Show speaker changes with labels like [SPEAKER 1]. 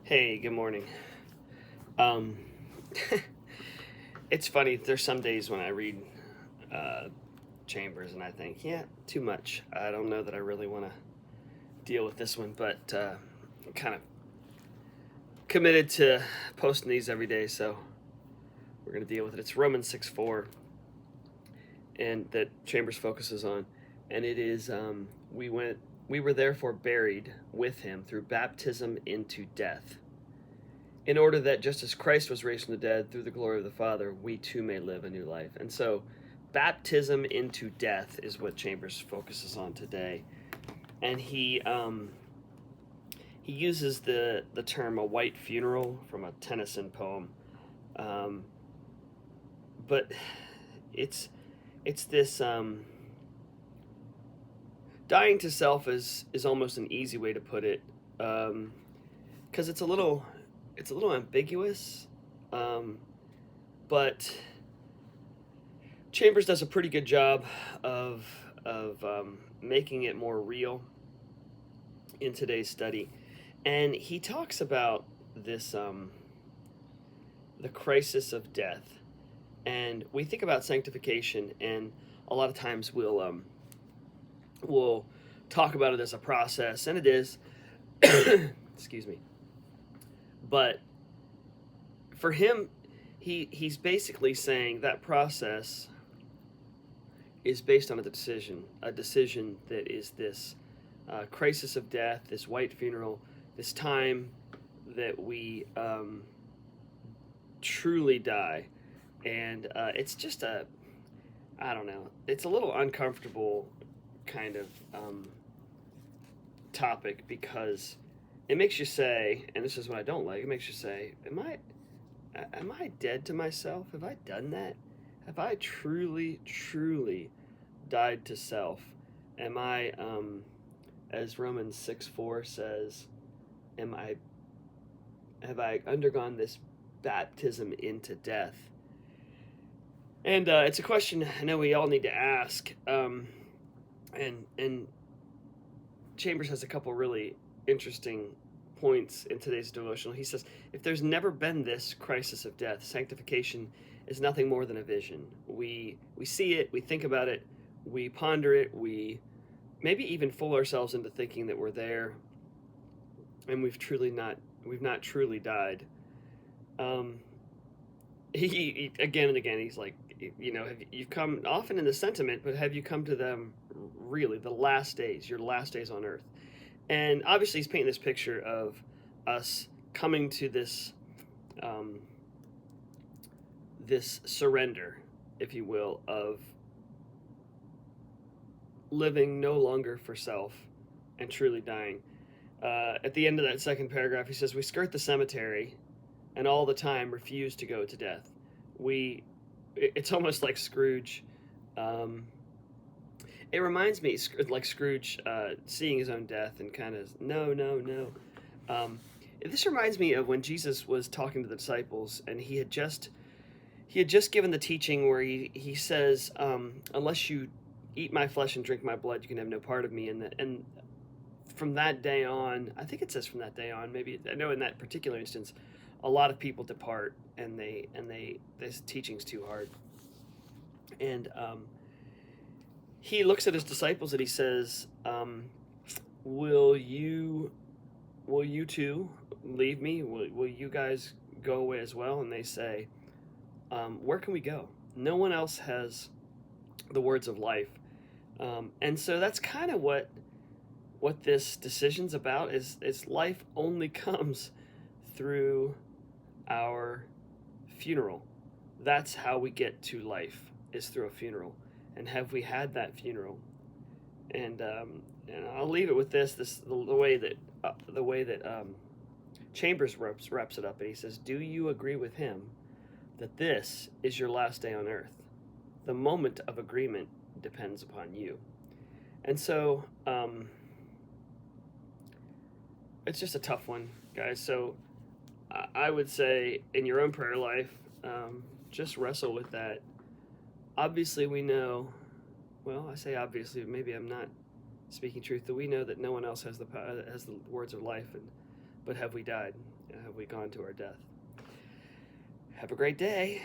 [SPEAKER 1] Hey, good morning. Um, it's funny. There's some days when I read uh, Chambers and I think, yeah, too much. I don't know that I really want to deal with this one, but I'm kind of committed to posting these every day, so we're going to deal with it. It's Romans 6:4, and that Chambers focuses on, and it is we were therefore buried with him through baptism into death, in order that just as Christ was raised from the dead through the glory of the Father, we too may live a new life. And so, baptism into death is what Chambers focuses on today. And he uses the term a white funeral from a Tennyson poem, um, but it's this dying to self is almost an easy way to put it, because it's a little ambiguous, um, but Chambers does a pretty good job of making it more real in today's study, and he talks about this the crisis of death, and we think about sanctification, and a lot of times we'll talk about it as a process, and it is. Excuse me, but for him, he's basically saying that process is based on a decision that is this crisis of death, this white funeral, this time that we truly die. And it's just I don't know, it's a little uncomfortable kind of topic, because it makes you say, and this is what I don't like, it makes you say, am I dead to myself? Have I done that? Have I truly died to self? Am I, as Romans 6:4 says, am I have I undergone this baptism into death? And it's a question I know we all need to ask. And Chambers has a couple really interesting points in today's devotional. He says, if there's never been this crisis of death, sanctification is nothing more than a vision. We see it, we think about it, we ponder it, we maybe even fool ourselves into thinking that we're there, and we've not truly died. Um, he again and again, he's like, you've come often in the sentiment, but have you come to them really, the last days, your last days on earth? And obviously, he's painting this picture of us coming to um, this surrender, if you will, of living no longer for self and truly dying. At the end of that second paragraph, he says, we skirt the cemetery and all the time refuse to go to death. It's almost like Scrooge. Um, it reminds me like Scrooge seeing his own death and kind of, no, no, no. This reminds me of when Jesus was talking to the disciples, and he had just given the teaching where he says, unless you eat my flesh and drink my blood, you can have no part of me. And from that day on, I think it says from that day on, maybe I know in that particular instance, a lot of people depart, and this teaching's too hard. And he looks at his disciples and he says, will you too leave me? Will you guys go away as well? And they say, where can we go? No one else has the words of life. And so that's kind of what this decision's about, is life only comes through our funeral. That's how we get to life, is through a funeral. And have we had that funeral? And I'll leave it with the way that Chambers wraps it up, and he says, do you agree with him that this is your last day on earth? The moment of agreement depends upon you. And so it's just a tough one, guys. So I would say, in your own prayer life, just wrestle with that. Obviously, we know, well, I say obviously, maybe I'm not speaking truth, that we know that no one else has the words of life, and but have we died? Have we gone to our death? Have a great day.